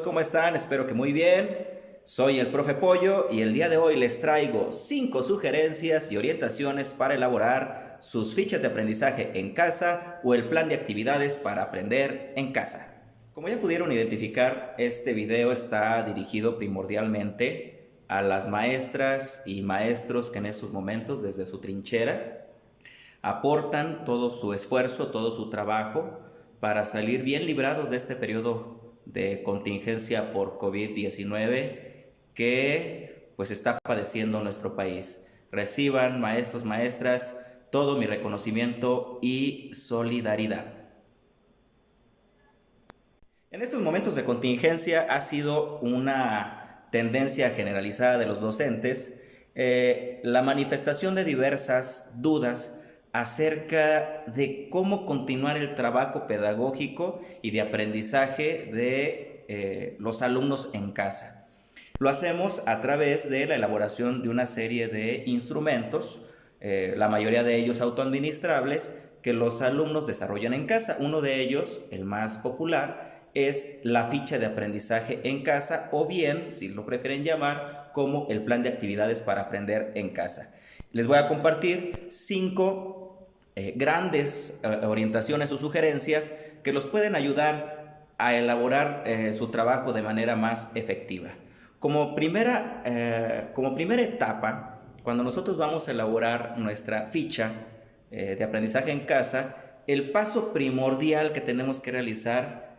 ¿cómo están? Espero que muy bien. Soy el profe Pollo y el día de hoy les traigo 5 sugerencias y orientaciones para elaborar sus fichas de aprendizaje en casa o el plan de actividades para aprender en casa. Como ya pudieron identificar, este video está dirigido primordialmente a las maestras y maestros que en estos momentos, desde su trinchera, aportan todo su esfuerzo, todo su trabajo para salir bien librados de este periodo de contingencia por COVID-19 que pues está padeciendo nuestro país. Reciban, maestros, maestras, todo mi reconocimiento y solidaridad. En estos momentos de contingencia ha sido una tendencia generalizada de los docentes la manifestación de diversas dudas acerca de cómo continuar el trabajo pedagógico y de aprendizaje de los alumnos en casa. Lo hacemos a través de la elaboración de una serie de instrumentos, la mayoría de ellos autoadministrables, que los alumnos desarrollan en casa. Uno de ellos, el más popular, es la ficha de aprendizaje en casa, o bien, si lo prefieren llamar, como el plan de actividades para aprender en casa. Les voy a compartir 5 grandes orientaciones o sugerencias que los pueden ayudar a elaborar su trabajo de manera más efectiva. Como primera etapa, cuando nosotros vamos a elaborar nuestra ficha de aprendizaje en casa, el paso primordial que tenemos que realizar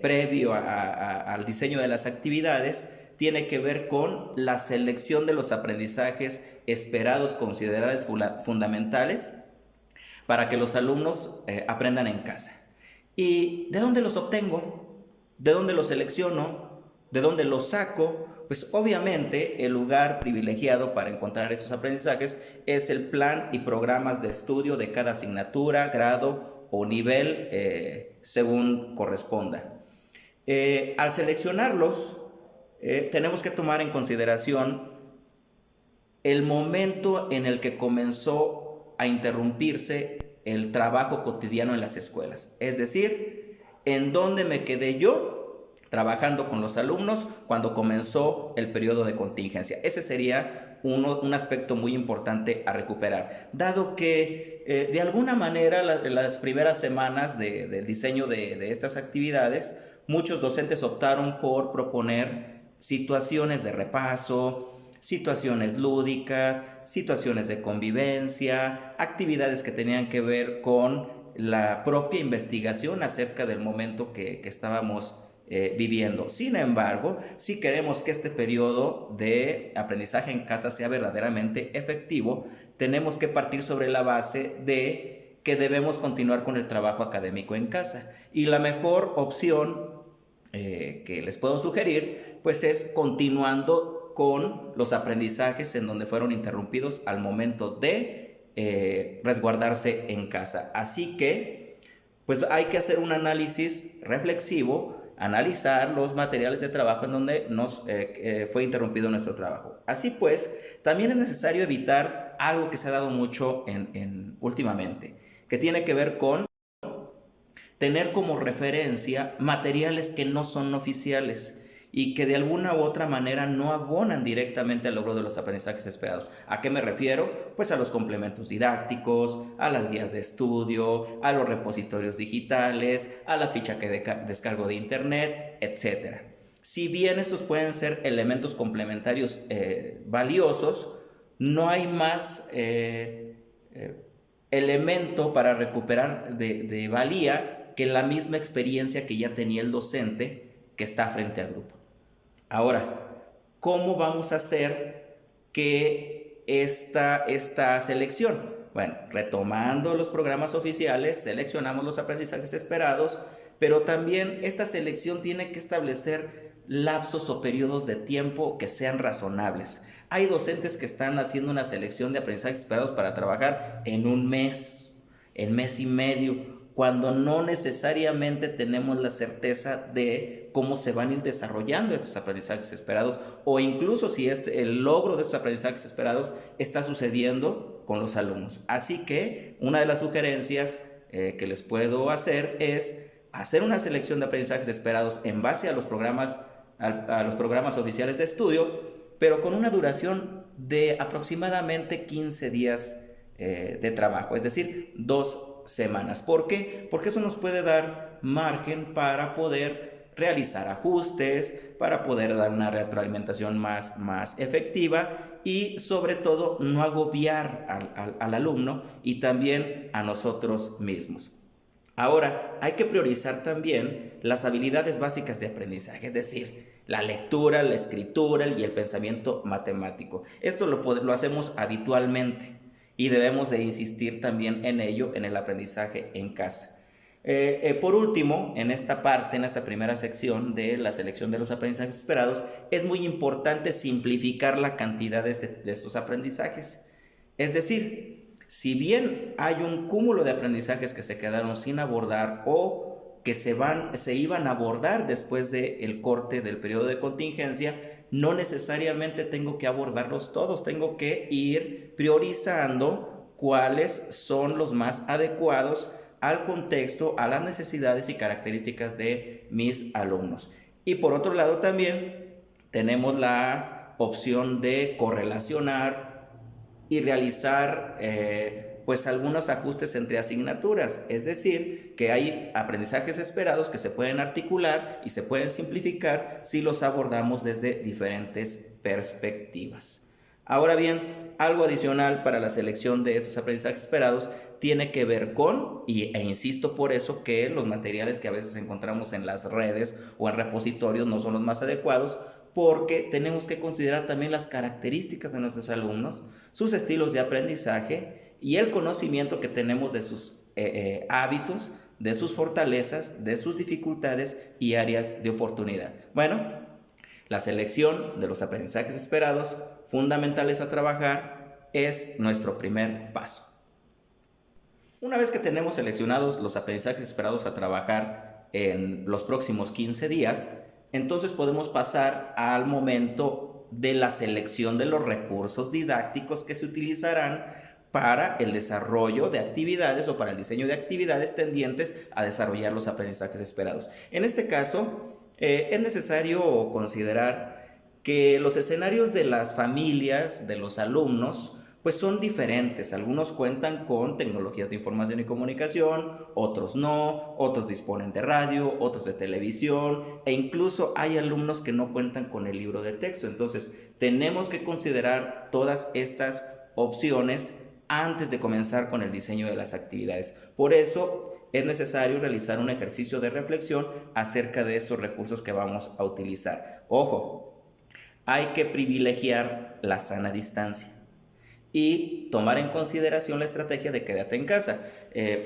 previo al diseño de las actividades tiene que ver con la selección de los aprendizajes esperados, considerados fundamentales para que los alumnos aprendan en casa. ¿Y de dónde los obtengo? ¿De dónde los selecciono? ¿De dónde los saco? Pues obviamente el lugar privilegiado para encontrar estos aprendizajes es el plan y programas de estudio de cada asignatura, grado o nivel según corresponda. Al seleccionarlos, tenemos que tomar en consideración el momento en el que comenzó a interrumpirse el trabajo cotidiano en las escuelas. Es decir, en dónde me quedé yo trabajando con los alumnos cuando comenzó el periodo de contingencia. Ese sería un aspecto muy importante a recuperar, dado que de alguna manera las primeras semanas del diseño de estas actividades, muchos docentes optaron por proponer situaciones de repaso, situaciones lúdicas, situaciones de convivencia, actividades que tenían que ver con la propia investigación acerca del momento que estábamos viviendo. Sin embargo, si queremos que este periodo de aprendizaje en casa sea verdaderamente efectivo, tenemos que partir sobre la base de que debemos continuar con el trabajo académico en casa. Y la mejor opción que les puedo sugerir, pues es continuando con los aprendizajes en donde fueron interrumpidos al momento de resguardarse en casa. Así que, pues hay que hacer un análisis reflexivo, analizar los materiales de trabajo en donde nos fue interrumpido nuestro trabajo. Así pues, también es necesario evitar algo que se ha dado mucho últimamente, que tiene que ver con tener como referencia materiales que no son oficiales y que de alguna u otra manera no abonan directamente al logro de los aprendizajes esperados. ¿A qué me refiero? Pues a los complementos didácticos, a las guías de estudio, a los repositorios digitales, a las fichas que descargo de internet, etc. Si bien estos pueden ser elementos complementarios valiosos, no hay más elemento para recuperar de valía que la misma experiencia que ya tenía el docente que está frente al grupo. Ahora, ¿cómo vamos a hacer que esta selección? Bueno, retomando los programas oficiales, seleccionamos los aprendizajes esperados, pero también esta selección tiene que establecer lapsos o periodos de tiempo que sean razonables. Hay docentes que están haciendo una selección de aprendizajes esperados para trabajar en un mes, en mes y medio, cuando no necesariamente tenemos la certeza de cómo se van a ir desarrollando estos aprendizajes esperados, o incluso si el logro de estos aprendizajes esperados está sucediendo con los alumnos. Así que una de las sugerencias que les puedo hacer es hacer una selección de aprendizajes esperados en base a los programas a los programas oficiales de estudio, pero con una duración de aproximadamente 15 días de trabajo, es decir, 2 semanas. ¿Por qué? Porque eso nos puede dar margen para poder realizar ajustes, para poder dar una retroalimentación más efectiva y sobre todo no agobiar al alumno y también a nosotros mismos. Ahora, hay que priorizar también las habilidades básicas de aprendizaje, es decir, la lectura, la escritura y el pensamiento matemático. Esto lo hacemos habitualmente y debemos de insistir también en ello en el aprendizaje en casa. Por último, en esta parte, en esta primera sección de la selección de los aprendizajes esperados, es muy importante simplificar la cantidad de estos aprendizajes. Es decir, si bien hay un cúmulo de aprendizajes que se quedaron sin abordar o que se iban a abordar después del corte del periodo de contingencia, no necesariamente tengo que abordarlos todos, tengo que ir priorizando cuáles son los más adecuados al contexto, a las necesidades y características de mis alumnos. Y por otro lado también tenemos la opción de correlacionar y realizar pues algunos ajustes entre asignaturas, es decir, que hay aprendizajes esperados que se pueden articular y se pueden simplificar si los abordamos desde diferentes perspectivas. Ahora bien, algo adicional para la selección de estos aprendizajes esperados tiene que ver con, e insisto por eso, que los materiales que a veces encontramos en las redes o en repositorios no son los más adecuados, porque tenemos que considerar también las características de nuestros alumnos, sus estilos de aprendizaje y el conocimiento que tenemos de sus hábitos, de sus fortalezas, de sus dificultades y áreas de oportunidad. Bueno, la selección de los aprendizajes esperados, fundamentales a trabajar, es nuestro primer paso. Una vez que tenemos seleccionados los aprendizajes esperados a trabajar en los próximos 15 días, entonces podemos pasar al momento de la selección de los recursos didácticos que se utilizarán para el desarrollo de actividades o para el diseño de actividades tendientes a desarrollar los aprendizajes esperados. En este caso, es necesario considerar que los escenarios de las familias, de los alumnos, pues son diferentes. Algunos cuentan con tecnologías de información y comunicación, otros no, otros disponen de radio, otros de televisión, e incluso hay alumnos que no cuentan con el libro de texto. Entonces, tenemos que considerar todas estas opciones antes de comenzar con el diseño de las actividades. Por eso, es necesario realizar un ejercicio de reflexión acerca de estos recursos que vamos a utilizar. Ojo, hay que privilegiar la sana distancia y tomar en consideración la estrategia de quédate en casa,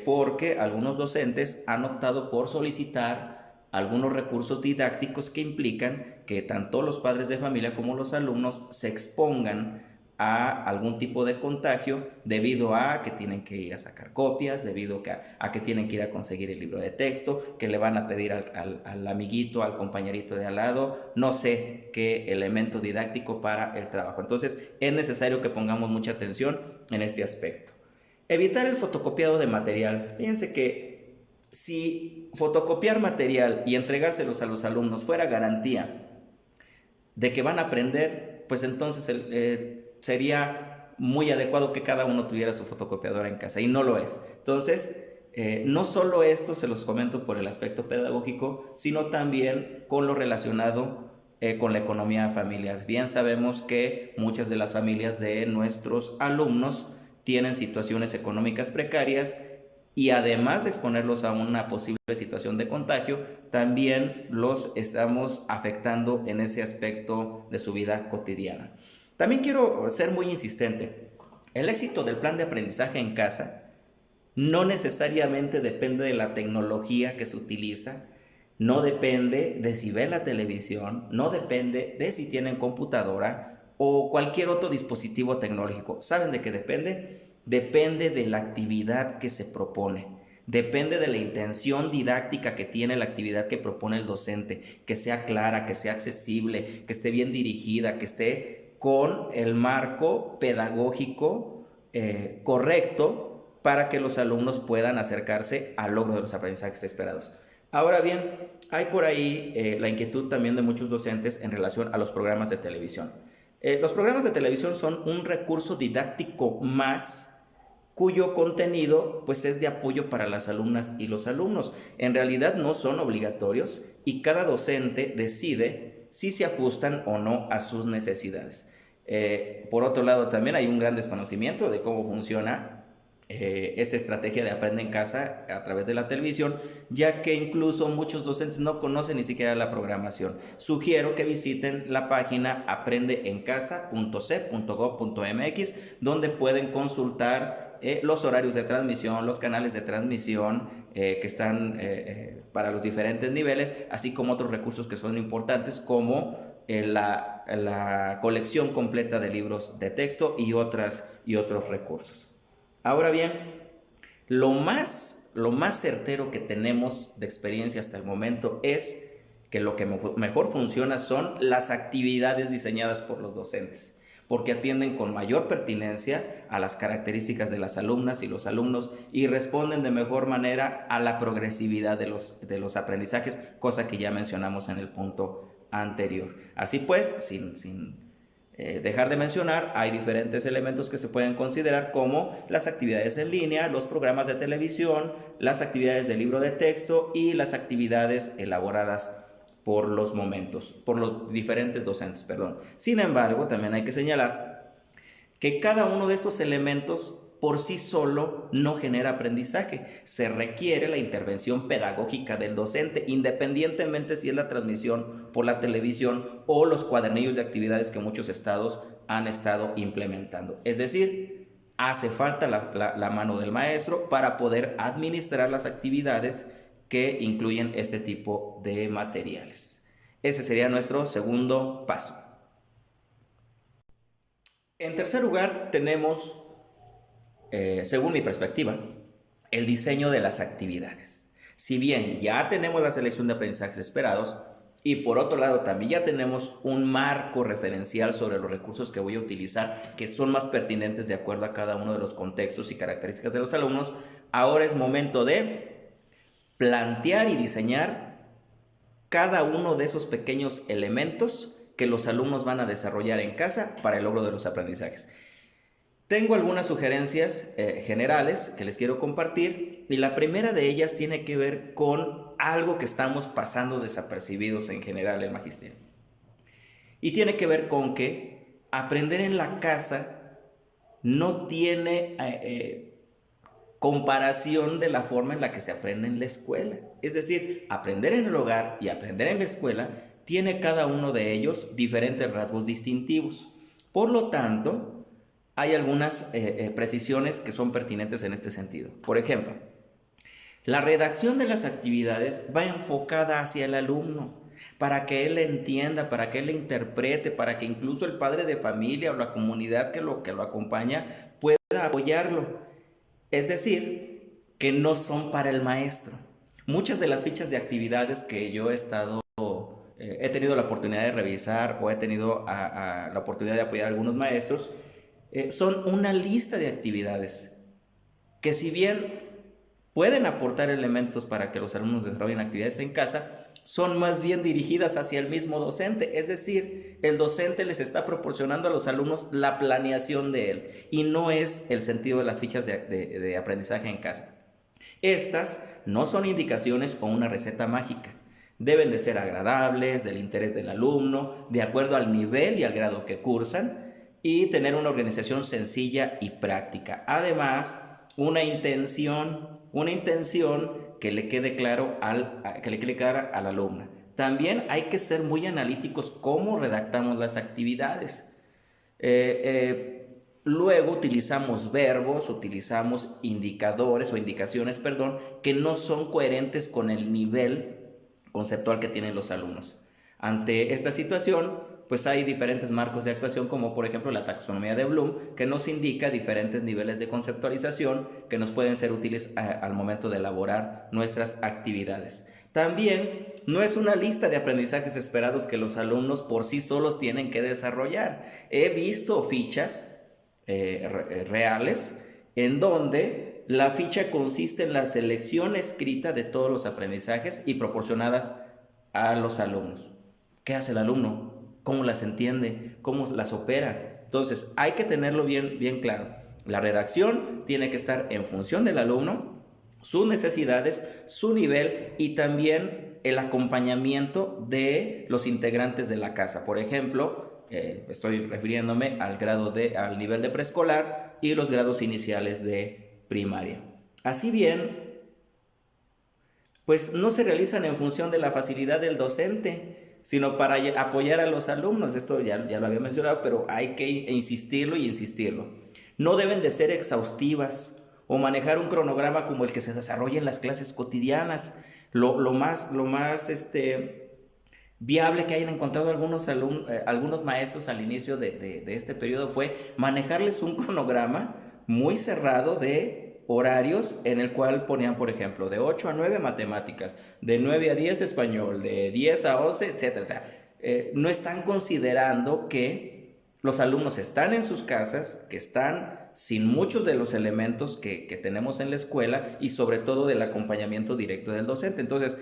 porque algunos docentes han optado por solicitar algunos recursos didácticos que implican que tanto los padres de familia como los alumnos se expongan a algún tipo de contagio debido a que tienen que ir a sacar copias, debido a que tienen que ir a conseguir el libro de texto, que le van a pedir al amiguito, al compañerito de al lado, no sé qué elemento didáctico para el trabajo. Entonces es necesario que pongamos mucha atención en este aspecto. Evitar el fotocopiado de material. Fíjense que si fotocopiar material y entregárselos a los alumnos fuera garantía de que van a aprender, pues entonces sería muy adecuado que cada uno tuviera su fotocopiadora en casa, y no lo es. Entonces, no solo esto se los comento por el aspecto pedagógico, sino también con lo relacionado con la economía familiar. Bien sabemos que muchas de las familias de nuestros alumnos tienen situaciones económicas precarias y además de exponerlos a una posible situación de contagio, también los estamos afectando en ese aspecto de su vida cotidiana. También quiero ser muy insistente. El éxito del plan de aprendizaje en casa no necesariamente depende de la tecnología que se utiliza, no depende de si ven la televisión, no depende de si tienen computadora o cualquier otro dispositivo tecnológico. ¿Saben de qué depende? Depende de la actividad que se propone. Depende de la intención didáctica que tiene la actividad que propone el docente, que sea clara, que sea accesible, que esté bien dirigida, que esté con el marco pedagógico correcto para que los alumnos puedan acercarse al logro de los aprendizajes esperados. Ahora bien, hay por ahí la inquietud también de muchos docentes en relación a los programas de televisión. Los programas de televisión son un recurso didáctico más cuyo contenido pues es de apoyo para las alumnas y los alumnos. En realidad no son obligatorios y cada docente decide si se ajustan o no a sus necesidades. Por otro lado, también hay un gran desconocimiento de cómo funciona esta estrategia de aprende en casa a través de la televisión, ya que incluso muchos docentes no conocen ni siquiera la programación. Sugiero que visiten la página aprendeencasa.c.gov.mx, donde pueden consultar los horarios de transmisión, los canales de transmisión que están para los diferentes niveles, así como otros recursos que son importantes, como la colección completa de libros de texto y otros recursos. Ahora bien, lo más certero que tenemos de experiencia hasta el momento es que lo que mejor funciona son las actividades diseñadas por los docentes, porque atienden con mayor pertinencia a las características de las alumnas y los alumnos y responden de mejor manera a la progresividad de los aprendizajes, cosa que ya mencionamos en el punto anterior. Así pues, sin dejar de mencionar, hay diferentes elementos que se pueden considerar, como las actividades en línea, los programas de televisión, las actividades de libro de texto y las actividades elaboradas por los diferentes docentes, perdón. Sin embargo, también hay que señalar que cada uno de estos elementos por sí solo no genera aprendizaje. Se requiere la intervención pedagógica del docente, independientemente si es la transmisión por la televisión o los cuadernillos de actividades que muchos estados han estado implementando. Es decir, hace falta la mano del maestro para poder administrar las actividades que incluyen este tipo de materiales. Ese sería nuestro segundo paso. En tercer lugar, tenemos, según mi perspectiva, el diseño de las actividades. Si bien ya tenemos la selección de aprendizajes esperados y por otro lado también ya tenemos un marco referencial sobre los recursos que voy a utilizar, que son más pertinentes de acuerdo a cada uno de los contextos y características de los alumnos, ahora es momento de plantear y diseñar cada uno de esos pequeños elementos que los alumnos van a desarrollar en casa para el logro de los aprendizajes. Tengo algunas sugerencias generales que les quiero compartir, y la primera de ellas tiene que ver con algo que estamos pasando desapercibidos en general en el magisterio. Y tiene que ver con que aprender en la casa no tiene comparación de la forma en la que se aprende en la escuela. Es decir, aprender en el hogar y aprender en la escuela tiene cada uno de ellos diferentes rasgos distintivos. Por lo tanto, hay algunas precisiones que son pertinentes en este sentido. Por ejemplo, la redacción de las actividades va enfocada hacia el alumno, para que él entienda, para que él interprete, para que incluso el padre de familia o la comunidad que lo acompaña pueda apoyarlo. Es decir, que no son para el maestro. Muchas de las fichas de actividades que yo he tenido la oportunidad de revisar o he tenido la oportunidad de apoyar a algunos maestros, son una lista de actividades que, si bien pueden aportar elementos para que los alumnos desarrollen actividades en casa, son más bien dirigidas hacia el mismo docente. Es decir, el docente les está proporcionando a los alumnos la planeación de él, y no es el sentido de las fichas de aprendizaje en casa. Estas no son indicaciones o una receta mágica. Deben de ser agradables, del interés del alumno, de acuerdo al nivel y al grado que cursan, y tener una organización sencilla y práctica. Además, una intención que le quede clara al alumno. También hay que ser muy analíticos cómo redactamos las actividades. Luego utilizamos verbos, utilizamos indicadores o indicaciones, que no son coherentes con el nivel conceptual que tienen los alumnos. Ante esta situación, pues hay diferentes marcos de actuación, como por ejemplo la taxonomía de Bloom, que nos indica diferentes niveles de conceptualización que nos pueden ser útiles al momento de elaborar nuestras actividades. También no es una lista de aprendizajes esperados que los alumnos por sí solos tienen que desarrollar. He visto fichas reales en donde la ficha consiste en la selección escrita de todos los aprendizajes y proporcionadas a los alumnos. ¿Qué hace el alumno? ¿Cómo las entiende? ¿Cómo las opera? Entonces, hay que tenerlo bien claro. La redacción tiene que estar en función del alumno, sus necesidades, su nivel y también el acompañamiento de los integrantes de la casa. Por ejemplo, estoy refiriéndome al nivel de preescolar y los grados iniciales de primaria. Así bien, pues no se realizan en función de la facilidad del docente, sino para apoyar a los alumnos. Esto ya lo había mencionado, pero hay que insistirlo y insistirlo. No deben de ser exhaustivas o manejar un cronograma como el que se desarrolla en las clases cotidianas. Lo más viable que hayan encontrado algunos maestros al inicio de este periodo fue manejarles un cronograma muy cerrado de horarios en el cual ponían, por ejemplo, de 8 a 9 matemáticas, de 9 a 10 español, de 10 a 11, etc. O sea, no están considerando que los alumnos están en sus casas, que están sin muchos de los elementos que tenemos en la escuela y sobre todo del acompañamiento directo del docente. Entonces,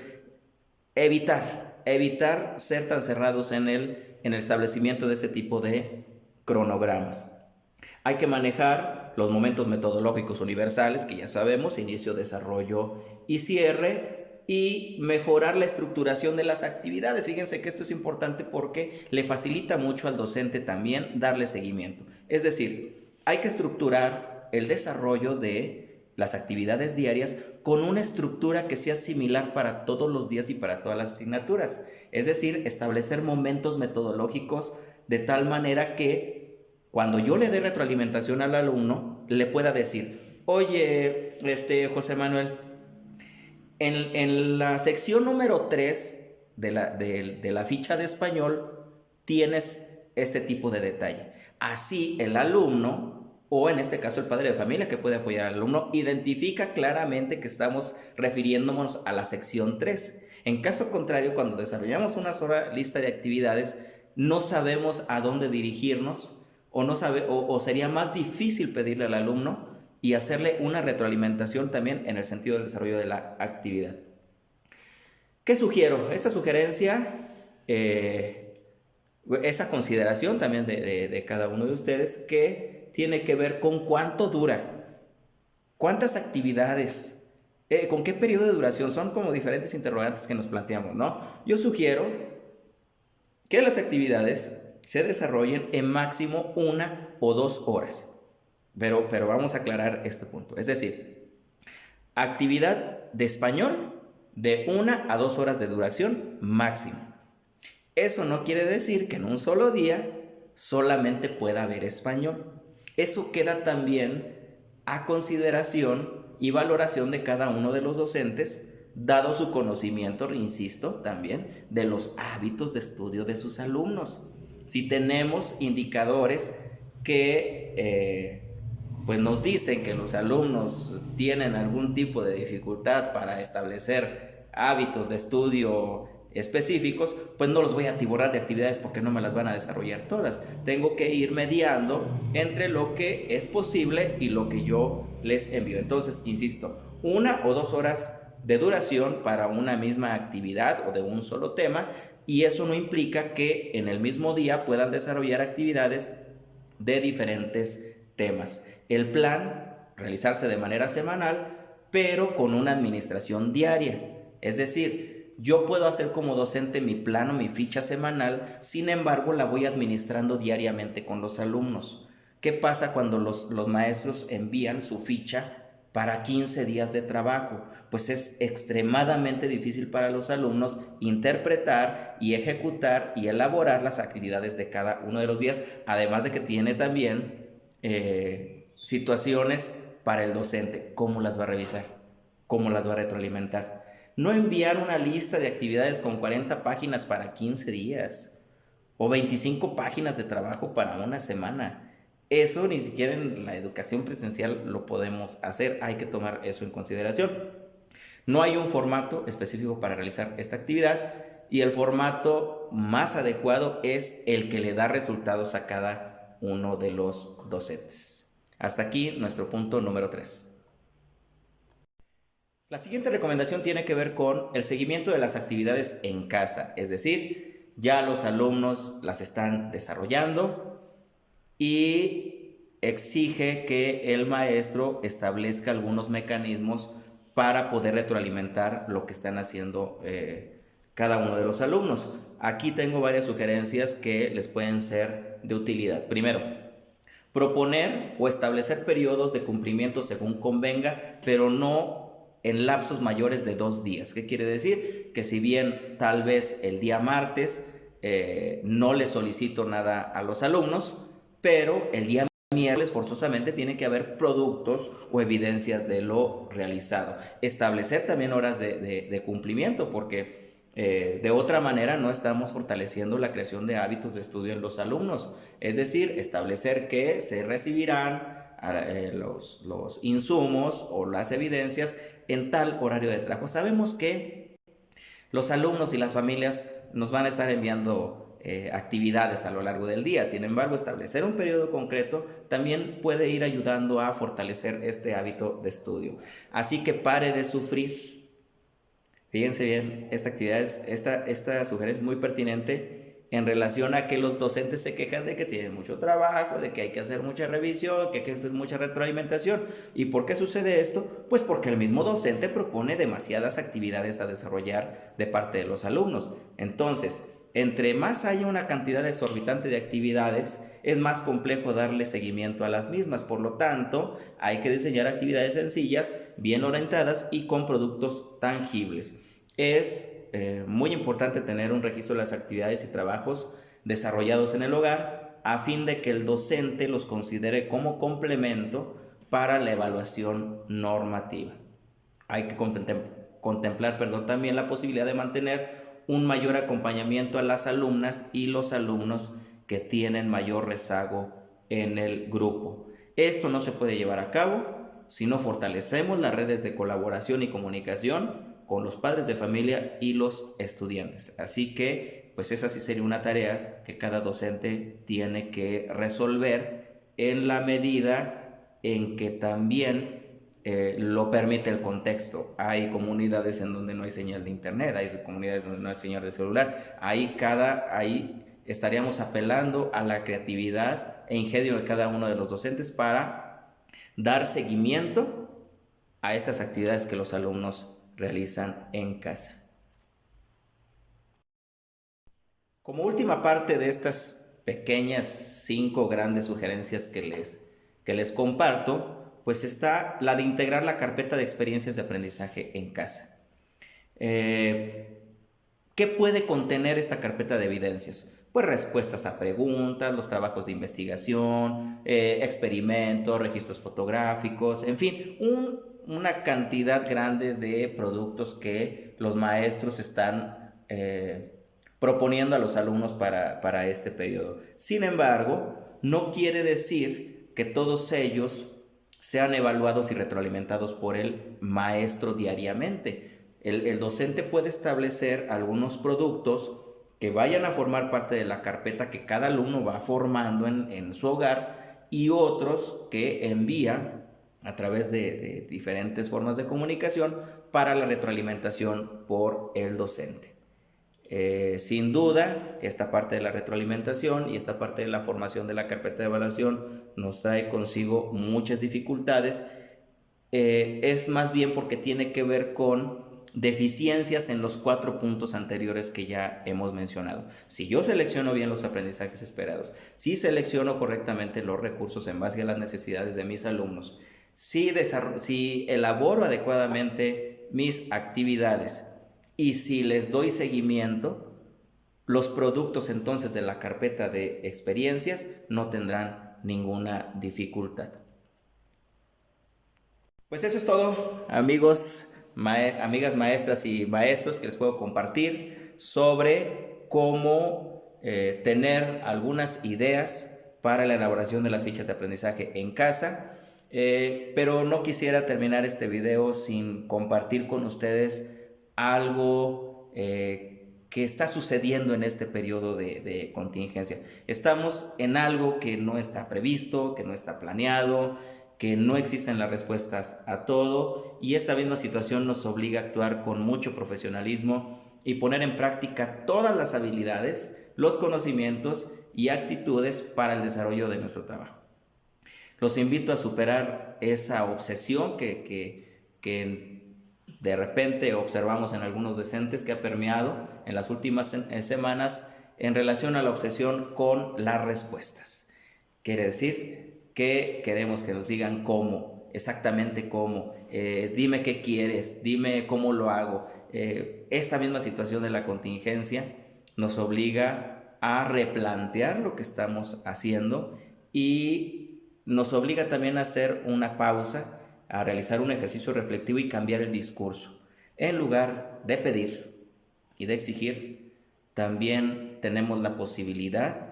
evitar ser tan cerrados en el establecimiento de este tipo de cronogramas. Hay que manejar los momentos metodológicos universales, que ya sabemos, inicio, desarrollo y cierre, y mejorar la estructuración de las actividades. Fíjense que esto es importante porque le facilita mucho al docente también darle seguimiento. Es decir, hay que estructurar el desarrollo de las actividades diarias con una estructura que sea similar para todos los días y para todas las asignaturas. Es decir, establecer momentos metodológicos de tal manera que cuando yo le dé retroalimentación al alumno, le pueda decir, oye, José Manuel, en la sección número 3 de la ficha de español tienes este tipo de detalle. Así el alumno, o en este caso el padre de familia que puede apoyar al alumno, identifica claramente que estamos refiriéndonos a la sección 3. En caso contrario, cuando desarrollamos una sola lista de actividades, no sabemos a dónde dirigirnos o sería más difícil pedirle al alumno y hacerle una retroalimentación también en el sentido del desarrollo de la actividad. ¿Qué sugiero? Esta sugerencia, esa consideración también de cada uno de ustedes, que tiene que ver con cuánto dura, cuántas actividades, con qué periodo de duración. Son como diferentes interrogantes que nos planteamos, ¿no? Yo sugiero que las actividades se desarrollen en máximo 1 o 2 horas. Pero vamos a aclarar este punto. Es decir, actividad de español de 1 a 2 horas de duración máximo. Eso no quiere decir que en un solo día solamente pueda haber español. Eso queda también a consideración y valoración de cada uno de los docentes, dado su conocimiento, insisto, también de los hábitos de estudio de sus alumnos. Si tenemos indicadores que pues nos dicen que los alumnos tienen algún tipo de dificultad para establecer hábitos de estudio específicos, pues no los voy a atiborrar de actividades porque no me las van a desarrollar todas. Tengo que ir mediando entre lo que es posible y lo que yo les envío. Entonces, insisto, 1 o 2 horas de duración para una misma actividad o de un solo tema, y eso no implica que en el mismo día puedan desarrollar actividades de diferentes temas. El plan, realizarse de manera semanal, pero con una administración diaria. Es decir, yo puedo hacer como docente mi plan o mi ficha semanal, sin embargo la voy administrando diariamente con los alumnos. ¿Qué pasa cuando los maestros envían su ficha para 15 días de trabajo? Pues es extremadamente difícil para los alumnos interpretar y ejecutar y elaborar las actividades de cada uno de los días, además de que tiene también situaciones para el docente. ¿Cómo las va a revisar? ¿Cómo las va a retroalimentar? No enviar una lista de actividades con 40 páginas para 15 días o 25 páginas de trabajo para una semana. Eso ni siquiera en la educación presencial lo podemos hacer. Hay que tomar eso en consideración. No hay un formato específico para realizar esta actividad, y el formato más adecuado es el que le da resultados a cada uno de los docentes. Hasta aquí nuestro punto número 3. La siguiente recomendación tiene que ver con el seguimiento de las actividades en casa, es decir, ya los alumnos las están desarrollando y exige que el maestro establezca algunos mecanismos para poder retroalimentar lo que están haciendo cada uno de los alumnos. Aquí tengo varias sugerencias que les pueden ser de utilidad. Primero, proponer o establecer periodos de cumplimiento según convenga, pero no en lapsos mayores de 2 días. ¿Qué quiere decir? Que si bien tal vez el día martes no le solicito nada a los alumnos, pero el día miércoles forzosamente tiene que haber productos o evidencias de lo realizado. Establecer también horas de cumplimiento, porque de otra manera no estamos fortaleciendo la creación de hábitos de estudio en los alumnos. Es decir, establecer que se recibirán los insumos o las evidencias en tal horario de trabajo. Sabemos que los alumnos y las familias nos van a estar enviando actividades a lo largo del día. Sin embargo, establecer un periodo concreto también puede ir ayudando a fortalecer este hábito de estudio. Así que pare de sufrir. Fíjense bien, esta sugerencia es muy pertinente en relación a que los docentes se quejan de que tienen mucho trabajo, de que hay que hacer mucha revisión, que hay que hacer mucha retroalimentación. ¿Y por qué sucede esto? Pues porque el mismo docente propone demasiadas actividades a desarrollar de parte de los alumnos. Entonces, entre más haya una cantidad exorbitante de actividades, es más complejo darle seguimiento a las mismas. Por lo tanto, hay que diseñar actividades sencillas, bien orientadas y con productos tangibles. Es muy importante tener un registro de las actividades y trabajos desarrollados en el hogar a fin de que el docente los considere como complemento para la evaluación normativa. Hay que contemplar también la posibilidad de mantener un mayor acompañamiento a las alumnas y los alumnos que tienen mayor rezago en el grupo. Esto no se puede llevar a cabo si no fortalecemos las redes de colaboración y comunicación con los padres de familia y los estudiantes. Así que, pues esa sí sería una tarea que cada docente tiene que resolver en la medida en que también lo permite el contexto. Hay comunidades en donde no hay señal de internet, hay comunidades donde no hay señal de celular. Ahí estaríamos apelando a la creatividad e ingenio de cada uno de los docentes para dar seguimiento a estas actividades que los alumnos realizan en casa. Como última parte de estas pequeñas 5 grandes sugerencias que les comparto, pues está la de integrar la carpeta de experiencias de aprendizaje en casa. ¿Qué puede contener esta carpeta de evidencias? Pues respuestas a preguntas, los trabajos de investigación, experimentos, registros fotográficos, en fin, una cantidad grande de productos que los maestros están proponiendo a los alumnos para este periodo. Sin embargo, no quiere decir que todos ellos sean evaluados y retroalimentados por el maestro diariamente. El docente puede establecer algunos productos que vayan a formar parte de la carpeta que cada alumno va formando en su hogar y otros que envía a través de diferentes formas de comunicación para la retroalimentación por el docente. Sin duda, esta parte de la retroalimentación y esta parte de la formación de la carpeta de evaluación nos trae consigo muchas dificultades. Es más bien porque tiene que ver con deficiencias en los 4 puntos anteriores que ya hemos mencionado. Si yo selecciono bien los aprendizajes esperados, si selecciono correctamente los recursos en base a las necesidades de mis alumnos, si elaboro adecuadamente mis actividades y si les doy seguimiento, los productos entonces de la carpeta de experiencias no tendrán ninguna dificultad. Pues eso es todo, amigos, amigas maestras y maestros, que les puedo compartir sobre cómo tener algunas ideas para la elaboración de las fichas de aprendizaje en casa. Pero no quisiera terminar este video sin compartir con ustedes algo que está sucediendo en este periodo de contingencia. Estamos en algo que no está previsto, que no está planeado, que no existen las respuestas a todo, y esta misma situación nos obliga a actuar con mucho profesionalismo y poner en práctica todas las habilidades, los conocimientos y actitudes para el desarrollo de nuestro trabajo. Los invito a superar esa obsesión que de repente observamos en algunos docentes, que ha permeado en las últimas semanas en relación a la obsesión con las respuestas. Quiere decir que queremos que nos digan cómo, exactamente cómo, dime qué quieres, dime cómo lo hago. Esta misma situación de la contingencia nos obliga a replantear lo que estamos haciendo y nos obliga también a hacer una pausa, a realizar un ejercicio reflexivo y cambiar el discurso. En lugar de pedir y de exigir, también tenemos la posibilidad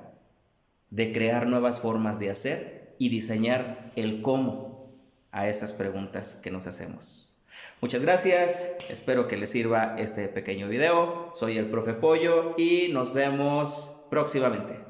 de crear nuevas formas de hacer y diseñar el cómo a esas preguntas que nos hacemos. Muchas gracias, espero que les sirva este pequeño video. Soy el Profe Pollo y nos vemos próximamente.